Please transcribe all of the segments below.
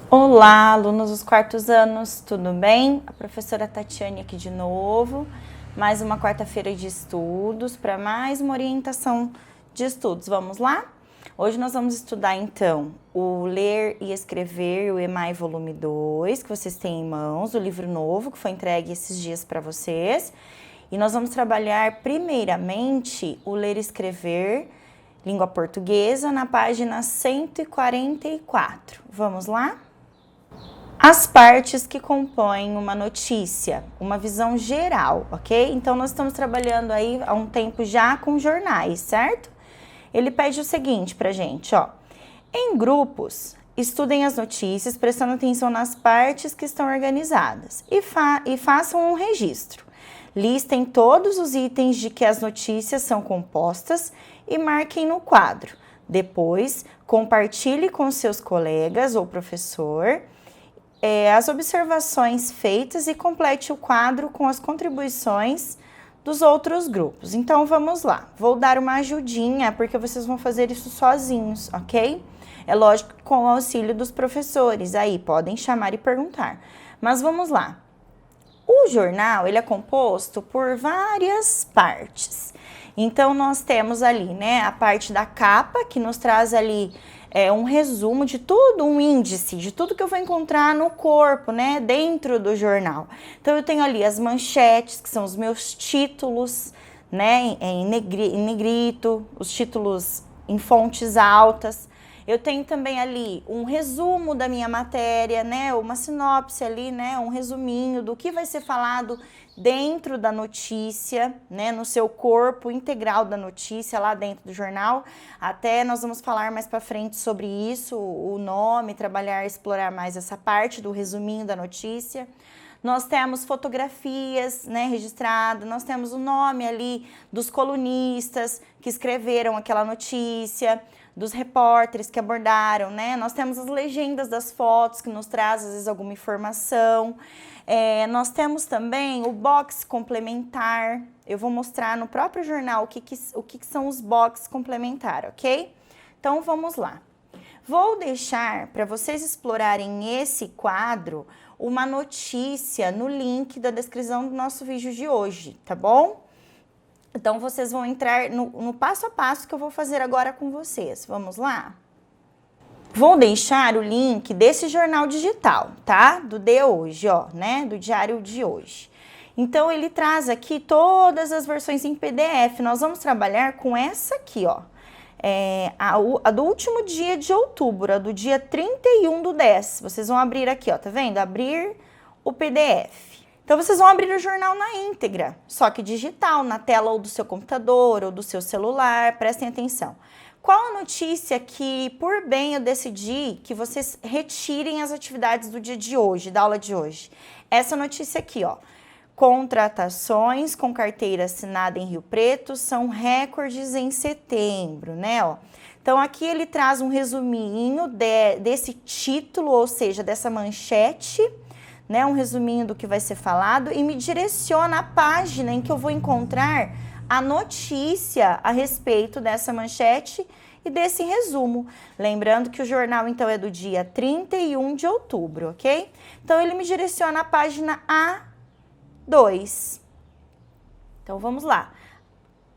Olá, alunos dos quartos anos, tudo bem? A professora Tatiane aqui de novo, mais uma quarta-feira de estudos para mais uma orientação de estudos. Vamos lá? Hoje nós vamos estudar então o Ler e Escrever, o EMAI volume 2, que vocês têm em mãos, o livro novo que foi entregue esses dias para vocês. E nós vamos trabalhar primeiramente o Ler e Escrever, língua portuguesa, na página 144. Vamos lá? As partes que compõem uma notícia, uma visão geral, ok? Então, nós estamos trabalhando aí há um tempo já com jornais, certo? Ele pede o seguinte pra gente, ó. Em grupos, estudem as notícias prestando atenção nas partes que estão organizadas e façam um registro. Listem todos os itens de que as notícias são compostas e marquem no quadro. Depois, compartilhe com seus colegas ou professor as observações feitas e complete o quadro com as contribuições dos outros grupos. Então, vamos lá. Vou dar uma ajudinha, porque vocês vão fazer isso sozinhos, ok? É lógico que com o auxílio dos professores, aí podem chamar e perguntar. Mas vamos lá. O jornal, ele é composto por várias partes. Então, nós temos ali, né, a parte da capa, que nos traz ali um resumo de tudo, um índice de tudo que eu vou encontrar no corpo, né, dentro do jornal. Então, eu tenho ali as manchetes, que são os meus títulos, né, em negrito, os títulos em fontes altas. Eu tenho também ali um resumo da minha matéria, né, uma sinopse ali, né, um resuminho do que vai ser falado dentro da notícia, né, no seu corpo integral da notícia lá dentro do jornal. Até nós vamos falar mais para frente sobre isso, o nome, trabalhar, explorar mais essa parte do resuminho da notícia. Nós temos fotografias, né, registradas, nós temos o nome ali dos colunistas que escreveram aquela notícia, dos repórteres que abordaram, né? Nós temos as legendas das fotos que nos traz, às vezes, alguma informação. Nós temos também o box complementar. Eu vou mostrar no próprio jornal o que são os box complementar, ok? Então, vamos lá. Vou deixar para vocês explorarem esse quadro uma notícia no link da descrição do nosso vídeo de hoje, tá bom? Então, vocês vão entrar no passo a passo que eu vou fazer agora com vocês. Vamos lá? Vou deixar o link desse jornal digital, tá? Do de hoje, ó, né? Do diário de hoje. Então, ele traz aqui todas as versões em PDF. Nós vamos trabalhar com essa aqui, ó. A do último dia de outubro, a do dia 31/10. Vocês vão abrir aqui, ó, tá vendo? Abrir o PDF. Então, vocês vão abrir o jornal na íntegra, só que digital, na tela ou do seu computador ou do seu celular, prestem atenção. Qual a notícia que, por bem, eu decidi que vocês retirem as atividades do dia de hoje, da aula de hoje? Essa notícia aqui, ó. Contratações com carteira assinada em Rio Preto são recordes em setembro, né, ó. Então, aqui ele traz um resuminho desse título, ou seja, dessa manchete, né, um resuminho do que vai ser falado e me direciona a página em que eu vou encontrar a notícia a respeito dessa manchete e desse resumo. Lembrando que o jornal, então, é do dia 31 de outubro, ok? Então, ele me direciona a página A2. Então, vamos lá.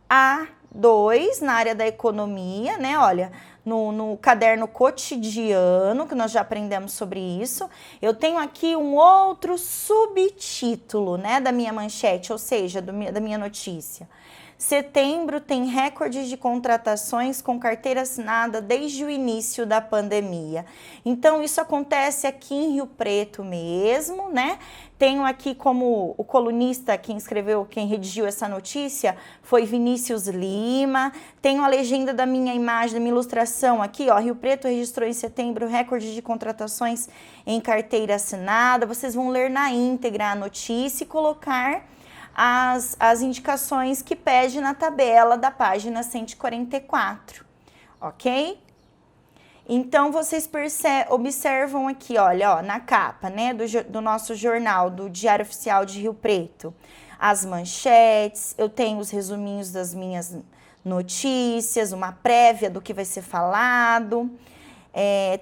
A2, na área da economia, né, olha, no caderno cotidiano, que nós já aprendemos sobre isso, eu tenho aqui um outro subtítulo, né, da minha manchete, ou seja, da minha notícia. Setembro tem recordes de contratações com carteira assinada desde o início da pandemia. Então, isso acontece aqui em Rio Preto mesmo, né? Tenho aqui como o colunista, quem redigiu essa notícia foi Vinícius Lima. Tenho a legenda da minha imagem, da minha ilustração aqui, ó. Rio Preto registrou em setembro recorde de contratações em carteira assinada. Vocês vão ler na íntegra a notícia e colocar as indicações que pede na tabela da página 144, ok? Então, vocês observam aqui, olha, ó, na capa, né, do nosso jornal, do Diário Oficial de Rio Preto, as manchetes, eu tenho os resuminhos das minhas notícias, uma prévia do que vai ser falado,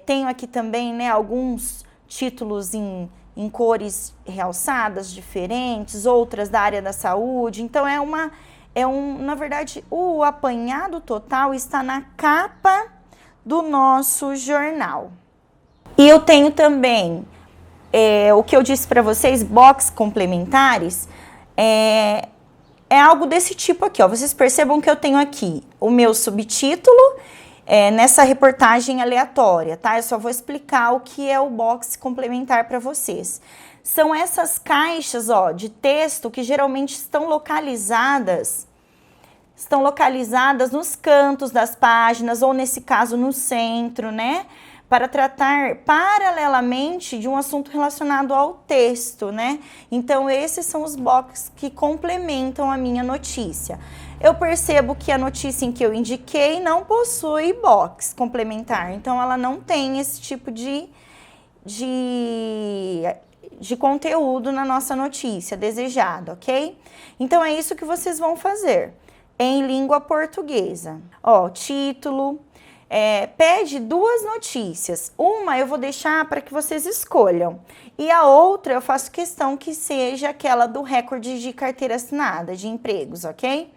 tenho aqui também, né, alguns títulos em cores realçadas diferentes, outras da área da saúde. Então na verdade, o apanhado total está na capa do nosso jornal. E eu tenho também o que eu disse para vocês, box complementares, é algo desse tipo aqui, ó. Vocês percebam que eu tenho aqui o meu subtítulo nessa reportagem aleatória, tá? Eu só vou explicar o que é o box complementar para vocês. São essas caixas, ó, de texto que geralmente estão localizadas nos cantos das páginas, ou nesse caso no centro, né? Para tratar paralelamente de um assunto relacionado ao texto, né? Então, esses são os boxes que complementam a minha notícia. Eu percebo que a notícia em que eu indiquei não possui box complementar, então ela não tem esse tipo de conteúdo na nossa notícia desejado, ok? Então, é isso que vocês vão fazer em língua portuguesa. Ó, título. Pede 2 notícias. Uma eu vou deixar para que vocês escolham. E a outra eu faço questão que seja aquela do recorde de carteira assinada, de empregos, ok?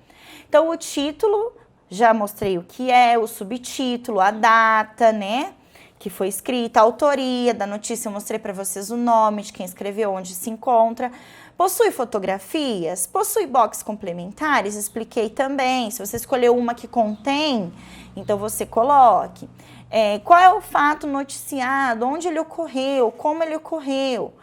Então, o título, já mostrei o que é, o subtítulo, a data, né? Que foi escrita, a autoria da notícia, eu mostrei para vocês o nome de quem escreveu, onde se encontra. Possui fotografias? Possui box complementares? Expliquei também. Se você escolheu uma que contém, então você coloque. Qual é o fato noticiado? Onde ele ocorreu? Como ele ocorreu?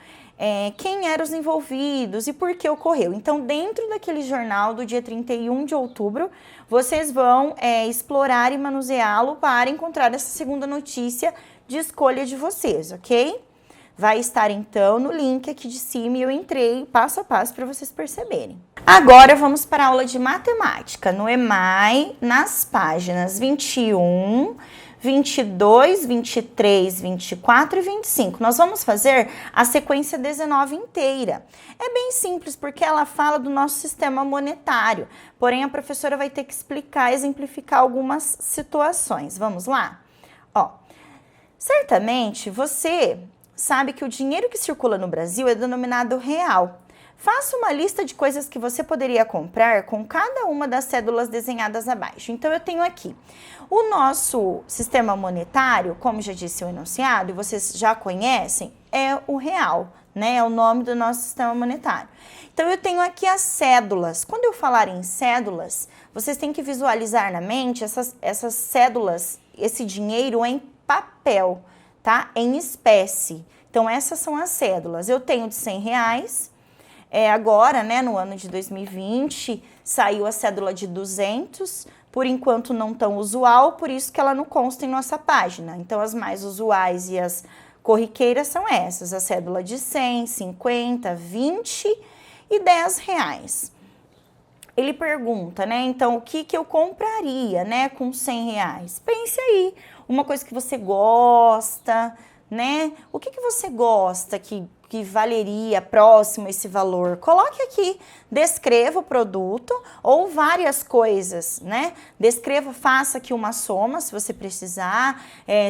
Quem eram os envolvidos e por que ocorreu? Então, dentro daquele jornal do dia 31 de outubro, vocês vão explorar e manuseá-lo para encontrar essa segunda notícia de escolha de vocês, ok? Vai estar, então, no link aqui de cima e eu entrei passo a passo para vocês perceberem. Agora, vamos para a aula de matemática, no EMAI, nas páginas 21, 22, 23, 24 e 25. Nós vamos fazer a sequência 19 inteira. É bem simples, porque ela fala do nosso sistema monetário. Porém, a professora vai ter que explicar, exemplificar algumas situações. Vamos lá? Ó, certamente, você sabe que o dinheiro que circula no Brasil é denominado real. Faça uma lista de coisas que você poderia comprar com cada uma das cédulas desenhadas abaixo. Então, eu tenho aqui o nosso sistema monetário, como já disse o enunciado, e vocês já conhecem, é o real, né? É o nome do nosso sistema monetário. Então, eu tenho aqui as cédulas. Quando eu falar em cédulas, vocês têm que visualizar na mente essas cédulas, esse dinheiro em papel, tá? Em espécie. Então, essas são as cédulas. Eu tenho de R$100. Agora, né, no ano de 2020, saiu a cédula de 200, por enquanto não tão usual, por isso que ela não consta em nossa página. Então, as mais usuais e as corriqueiras são essas, a cédula de 100, 50, 20 e R$10. Ele pergunta, né, então, o que eu compraria, né, com R$100? Pense aí, uma coisa que você gosta, né, o que você gosta que valeria próximo a esse valor? Coloque aqui, descreva o produto ou várias coisas, né? Descreva, faça aqui uma soma, se você precisar,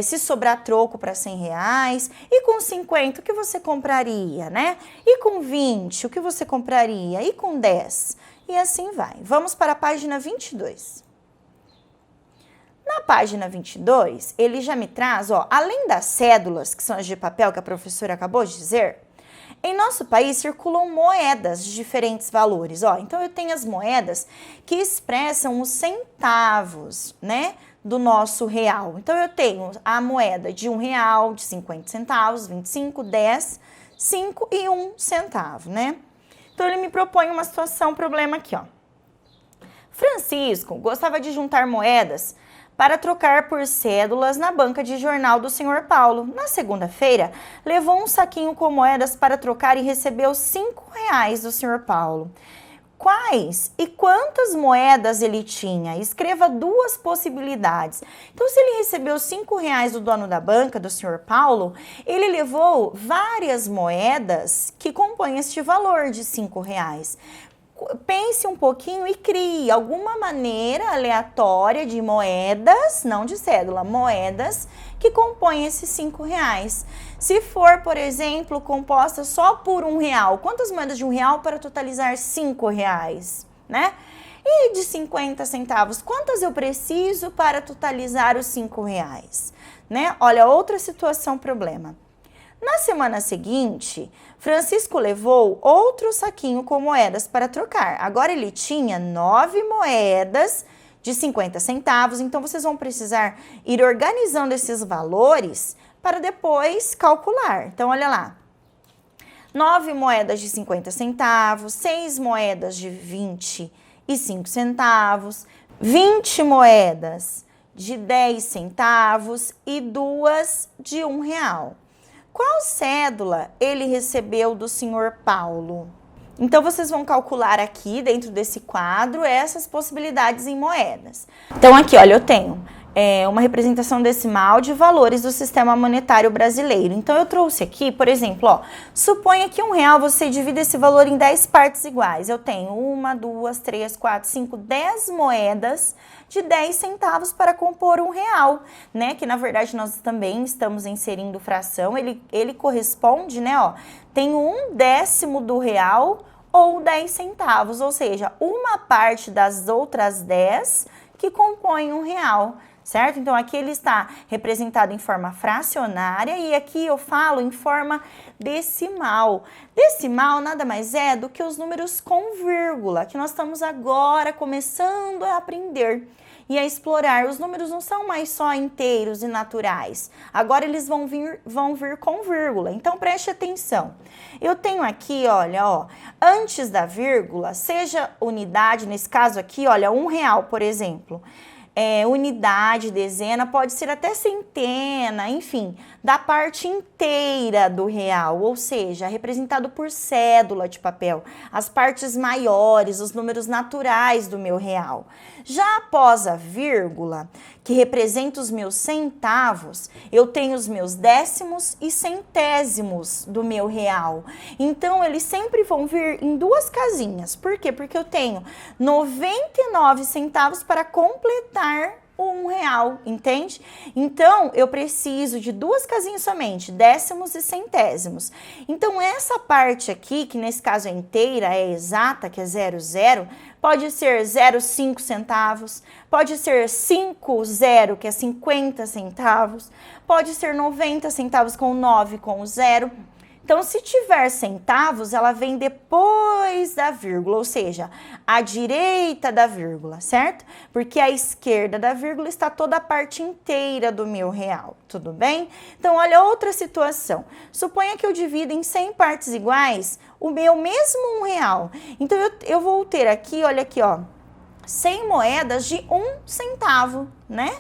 se sobrar troco para R$100, e com 50, o que você compraria, né? E com 20, o que você compraria? E com 10? E assim vai. Vamos para a página 22. Na página 22, ele já me traz, ó, além das cédulas, que são as de papel que a professora acabou de dizer, em nosso país circulam moedas de diferentes valores, ó. Então, eu tenho as moedas que expressam os centavos, né, do nosso real. Então, eu tenho a moeda de R$1, de 50 centavos, 25, 10, 5 e 1 centavo, né? Então, ele me propõe uma situação, um problema aqui, ó. Francisco gostava de juntar moedas para trocar por cédulas na banca de jornal do Sr. Paulo. Na segunda-feira, levou um saquinho com moedas para trocar e recebeu R$5 do Sr. Paulo. Quais e quantas moedas ele tinha? Escreva 2 possibilidades. Então, se ele recebeu R$5 do dono da banca, do Sr. Paulo, ele levou várias moedas que compõem este valor de R$5. Pense um pouquinho e crie alguma maneira aleatória de moedas, não de cédula, moedas que compõem esses R$5. Se for, por exemplo, composta só por R$1, quantas moedas de R$1 para totalizar R$5, né? E de 50 centavos, quantas eu preciso para totalizar os R$5, né? Olha, outra situação, problema. Na semana seguinte, Francisco levou outro saquinho com moedas para trocar. Agora ele tinha 9 moedas de 50 centavos, então vocês vão precisar ir organizando esses valores para depois calcular. Então, olha lá. 9 moedas de 50 centavos, 6 moedas de 25 centavos, 20 moedas de 10 centavos e 2 de R$1. Qual cédula ele recebeu do senhor Paulo? Então, vocês vão calcular aqui, dentro desse quadro, essas possibilidades em moedas. Então, aqui, olha, eu tenho uma representação decimal de valores do sistema monetário brasileiro. Então, eu trouxe aqui, por exemplo, ó, suponha que R$1 você divide esse valor em 10 partes iguais. Eu tenho 1, 2, 3, 4, 5, 10 moedas de 10 centavos para compor R$1, né? Que, na verdade, nós também estamos inserindo fração. Ele corresponde, né, ó, tem 1/10 do real ou 10 centavos, ou seja, uma parte das outras 10 que compõem R$1. Certo? Então, aqui ele está representado em forma fracionária e aqui eu falo em forma decimal. Decimal nada mais é do que os números com vírgula, que nós estamos agora começando a aprender e a explorar. Os números não são mais só inteiros e naturais. Agora eles vão vir com vírgula. Então, preste atenção. Eu tenho aqui, olha, ó, antes da vírgula, seja unidade, nesse caso aqui, olha, R$1, por exemplo. Unidade, dezena, pode ser até centena, enfim, da parte inteira do real, ou seja, representado por cédula de papel, as partes maiores, os números naturais do meu real. Já após a vírgula, que representa os meus centavos, eu tenho os meus décimos e centésimos do meu real. Então, eles sempre vão vir em duas casinhas. Por quê? Porque eu tenho 99 centavos para completar o R$1, entende? Então, eu preciso de duas casinhas somente, décimos e centésimos. Então, essa parte aqui, que nesse caso é inteira, é exata, que é 00, pode ser 0,5 centavos, pode ser 50, que é 50 centavos, pode ser 90 centavos com 9 com 0. Então, se tiver centavos, ela vem depois da vírgula, ou seja, à direita da vírgula, certo? Porque à esquerda da vírgula está toda a parte inteira do meu real, tudo bem? Então, olha outra situação. Suponha que eu divido em 100 partes iguais o meu mesmo R$1. Então, eu vou ter aqui, olha aqui, ó, 100 moedas de 1 centavo, né?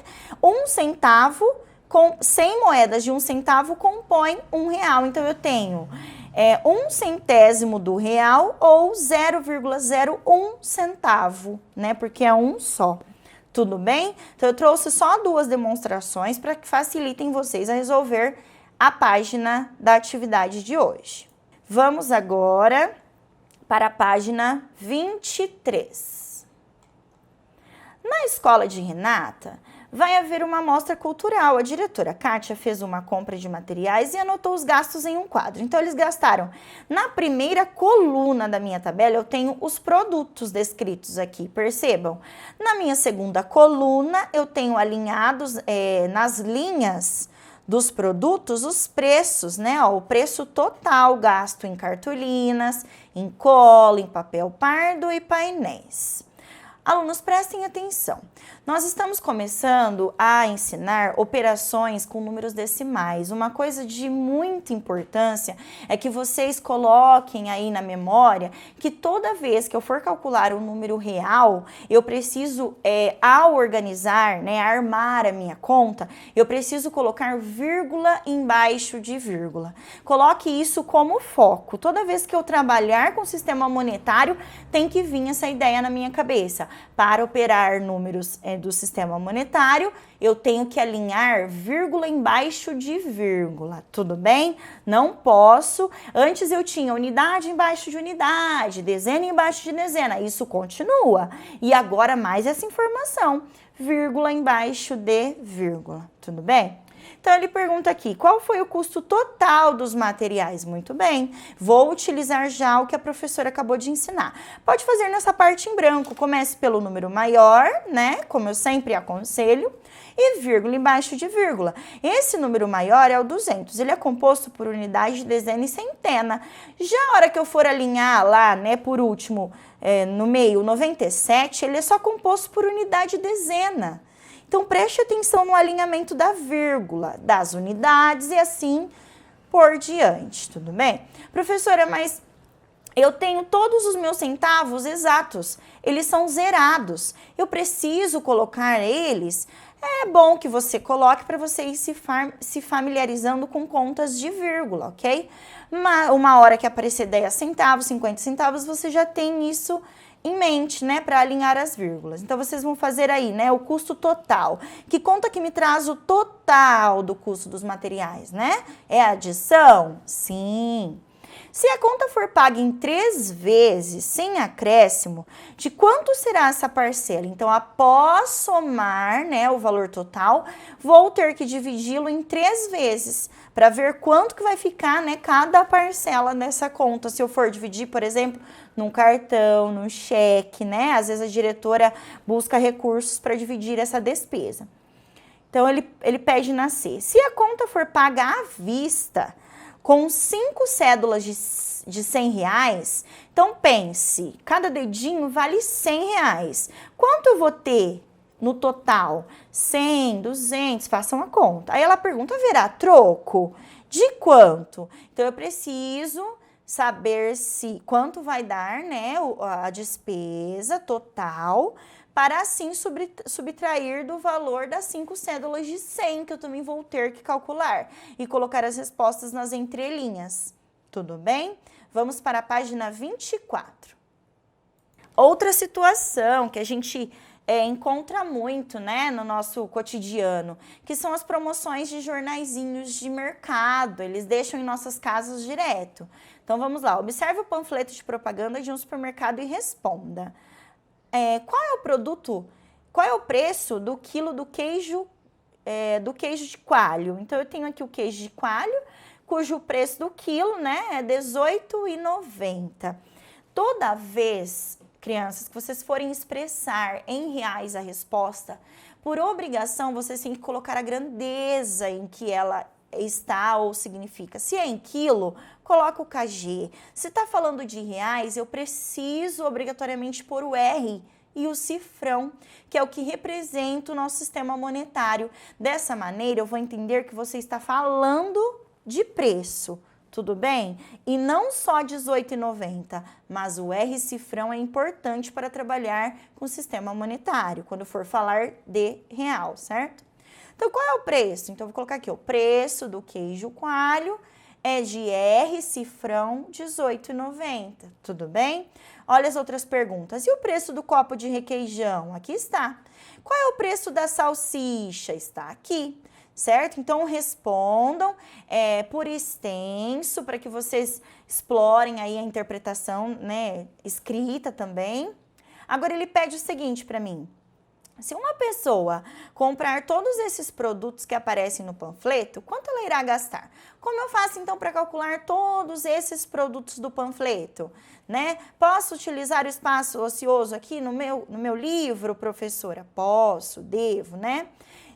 1 centavo com 100 moedas de 1 centavo compõem R$1. Então, eu tenho 1 centésimo do real ou 0,01 centavo, né? Porque é um só. Tudo bem? Então, eu trouxe só duas demonstrações para que facilitem vocês a resolver a página da atividade de hoje. Vamos agora para a página 23. Na escola de Renata, vai haver uma mostra cultural. A diretora Kátia fez uma compra de materiais e anotou os gastos em um quadro. Então, eles gastaram. Na primeira coluna da minha tabela, eu tenho os produtos descritos aqui, percebam. Na minha segunda coluna, eu tenho alinhados nas linhas dos produtos os preços, né? Ó, o preço total gasto em cartolinas, em cola, em papel pardo e painéis. Alunos, prestem atenção. Nós estamos começando a ensinar operações com números decimais. Uma coisa de muita importância é que vocês coloquem aí na memória que toda vez que eu for calcular um número real, eu preciso, ao organizar, né, armar a minha conta, eu preciso colocar vírgula embaixo de vírgula. Coloque isso como foco. Toda vez que eu trabalhar com o sistema monetário, tem que vir essa ideia na minha cabeça. Para operar números do sistema monetário, eu tenho que alinhar vírgula embaixo de vírgula, tudo bem? Não posso. Antes eu tinha unidade embaixo de unidade, dezena embaixo de dezena, isso continua. E agora mais essa informação, vírgula embaixo de vírgula, tudo bem? Então, ele pergunta aqui, qual foi o custo total dos materiais? Muito bem, vou utilizar já o que a professora acabou de ensinar. Pode fazer nessa parte em branco, comece pelo número maior, né, como eu sempre aconselho, e vírgula embaixo de vírgula. Esse número maior é o 200, ele é composto por unidade, dezena e centena. Já a hora que eu for alinhar lá, né, por último, no meio, 97, ele é só composto por unidade e dezena. Então, preste atenção no alinhamento da vírgula, das unidades e assim por diante, tudo bem? Professora, mas eu tenho todos os meus centavos exatos, eles são zerados, eu preciso colocar eles? É bom que você coloque para você ir se familiarizando com contas de vírgula, ok? Uma hora que aparecer 10 centavos, 50 centavos, você já tem isso em mente, né, para alinhar as vírgulas. Então, vocês vão fazer aí, né, o custo total. Que conta que me traz o total do custo dos materiais, né? É a adição? Sim. Se a conta for paga em 3 vezes, sem acréscimo, de quanto será essa parcela? Então, após somar, né, o valor total, vou ter que dividi-lo em 3 vezes, para ver quanto que vai ficar, né, cada parcela dessa conta. Se eu for dividir, por exemplo, num cartão, num cheque, né? Às vezes a diretora busca recursos para dividir essa despesa. Então, ele pede na C. Se a conta for paga à vista, com 5 cédulas de 100 reais, então pense, cada dedinho vale 100 reais. Quanto eu vou ter no total? 100, 200, façam a conta. Aí ela pergunta, haverá troco? De quanto? Então, eu preciso saber quanto vai dar, né, a despesa total, para assim subtrair do valor das 5 cédulas de 100 que eu também vou ter que calcular e colocar as respostas nas entrelinhas. Tudo bem? Vamos para a página 24. Outra situação que a gente encontra muito, né, no nosso cotidiano, que são as promoções de jornaizinhos de mercado, eles deixam em nossas casas direto. Então, vamos lá, observe o panfleto de propaganda de um supermercado e responda. Qual é o produto, qual é o preço do quilo do queijo de coalho? Então, eu tenho aqui o queijo de coalho, cujo preço do quilo, né, é R$18,90. Toda vez, crianças, que vocês forem expressar em reais a resposta, por obrigação, vocês têm que colocar a grandeza em que ela está ou significa. Se é em quilo, coloca o KG. Se está falando de reais, eu preciso obrigatoriamente pôr o R e o cifrão, que é o que representa o nosso sistema monetário. Dessa maneira, eu vou entender que você está falando de preço, tudo bem? E não só R$18,90, mas o R cifrão é importante para trabalhar com o sistema monetário, quando for falar de real, certo? Então, qual é o preço? Então, eu vou colocar aqui, o preço do queijo coalho é de R cifrão R$18,90, tudo bem? Olha as outras perguntas. E o preço do copo de requeijão? Aqui está. Qual é o preço da salsicha? Está aqui, certo? Então, respondam por extenso, para que vocês explorem aí a interpretação, né, escrita também. Agora, ele pede o seguinte para mim. Se uma pessoa comprar todos esses produtos que aparecem no panfleto, quanto ela irá gastar? Como eu faço, então, para calcular todos esses produtos do panfleto? Né? Posso utilizar o espaço ocioso aqui no meu livro, professora? Posso, devo, né?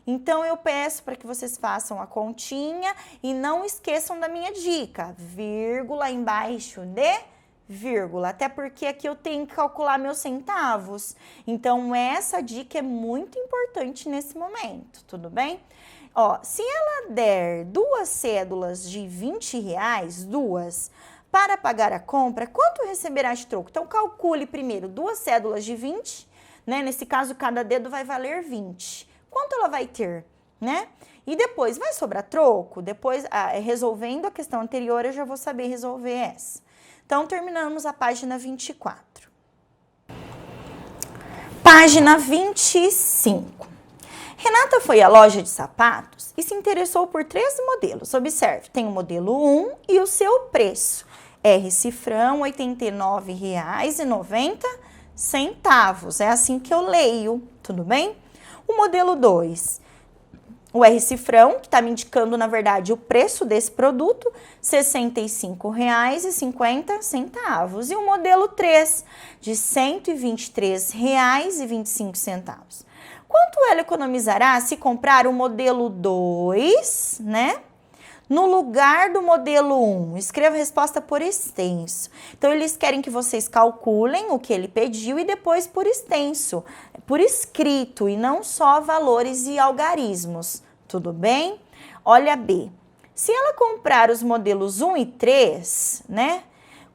Então, eu peço para que vocês façam a continha e não esqueçam da minha dica, vírgula embaixo de vírgula, até porque aqui eu tenho que calcular meus centavos. Então, essa dica é muito importante nesse momento, tudo bem? Ó, se ela der 2 cédulas de 20 reais, para pagar a compra, quanto receberá de troco? Então, calcule primeiro 2 cédulas de 20, né? Nesse caso, cada dedo vai valer 20. Quanto ela vai ter, né? E depois, vai sobrar troco? Depois, resolvendo a questão anterior, eu já vou saber resolver essa. Então, terminamos a página 24. Página 25. Renata foi à loja de sapatos e se interessou por 3 modelos. Observe, tem o modelo 1 e o seu preço. R cifrão, R$ 89,90. É assim que eu leio, tudo bem? O modelo 2, o R cifrão, que está me indicando, na verdade, o preço desse produto, R$ 65,50. E o modelo 3, de R$ 123,25. Quanto ela economizará se comprar o modelo 2, né? No lugar do modelo 1, escreva a resposta por extenso. Então, eles querem que vocês calculem o que ele pediu e depois por extenso, por escrito, e não só valores e algarismos. Tudo bem? Olha B. Se ela comprar os modelos 1 e 3, né?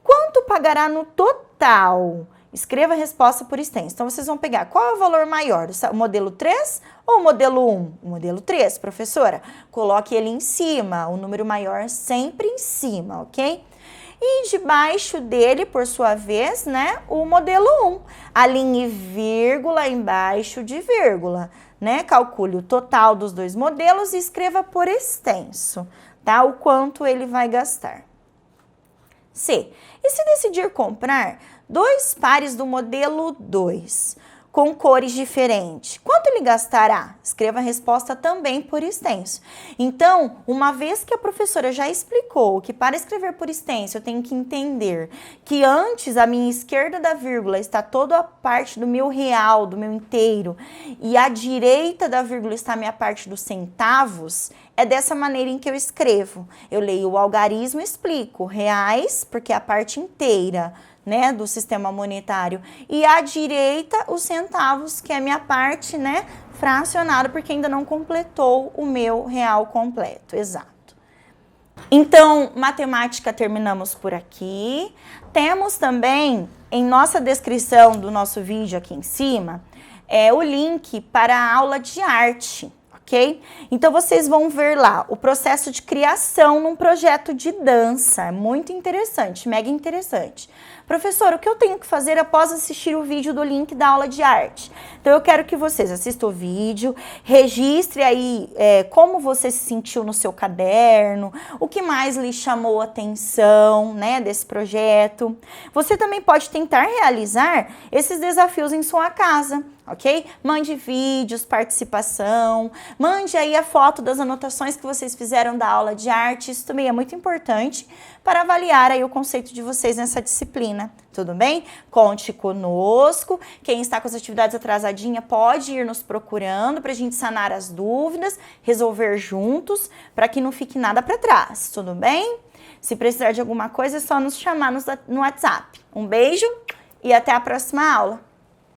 Quanto pagará no total? Escreva a resposta por extenso. Então, vocês vão pegar qual é o valor maior, o modelo 3 ou o modelo 1? O modelo 3, professora. Coloque ele em cima, o número maior sempre em cima, ok? E debaixo dele, por sua vez, né, o modelo 1. Alinhe vírgula embaixo de vírgula, né? Calcule o total dos dois modelos e escreva por extenso, tá? O quanto ele vai gastar. C. E se decidir comprar 2 pares do modelo 2, com cores diferentes, quanto ele gastará? Escreva a resposta também por extenso. Então, uma vez que a professora já explicou que para escrever por extenso eu tenho que entender que antes a minha esquerda da vírgula está toda a parte do meu real, do meu inteiro, e à direita da vírgula está a minha parte dos centavos, é dessa maneira em que eu escrevo. Eu leio o algarismo e explico reais, porque é a parte inteira, né, do sistema monetário, e à direita os centavos, que é a minha parte, né, fracionada, porque ainda não completou o meu real completo, exato. Então, matemática terminamos por aqui. Temos também, em nossa descrição do nosso vídeo aqui em cima, o link para a aula de arte. Ok? Então, vocês vão ver lá o processo de criação num projeto de dança. É muito interessante, mega interessante. Professor, o que eu tenho que fazer após assistir o vídeo do link da aula de arte? Então, eu quero que vocês assistam o vídeo, registre aí como você se sentiu no seu caderno, o que mais lhe chamou a atenção, né, desse projeto. Você também pode tentar realizar esses desafios em sua casa. Ok? Mande vídeos, participação, mande aí a foto das anotações que vocês fizeram da aula de arte, isso também é muito importante para avaliar aí o conceito de vocês nessa disciplina, tudo bem? Conte conosco, quem está com as atividades atrasadinhas pode ir nos procurando para a gente sanar as dúvidas, resolver juntos, para que não fique nada para trás, tudo bem? Se precisar de alguma coisa é só nos chamar no WhatsApp. Um beijo e até a próxima aula!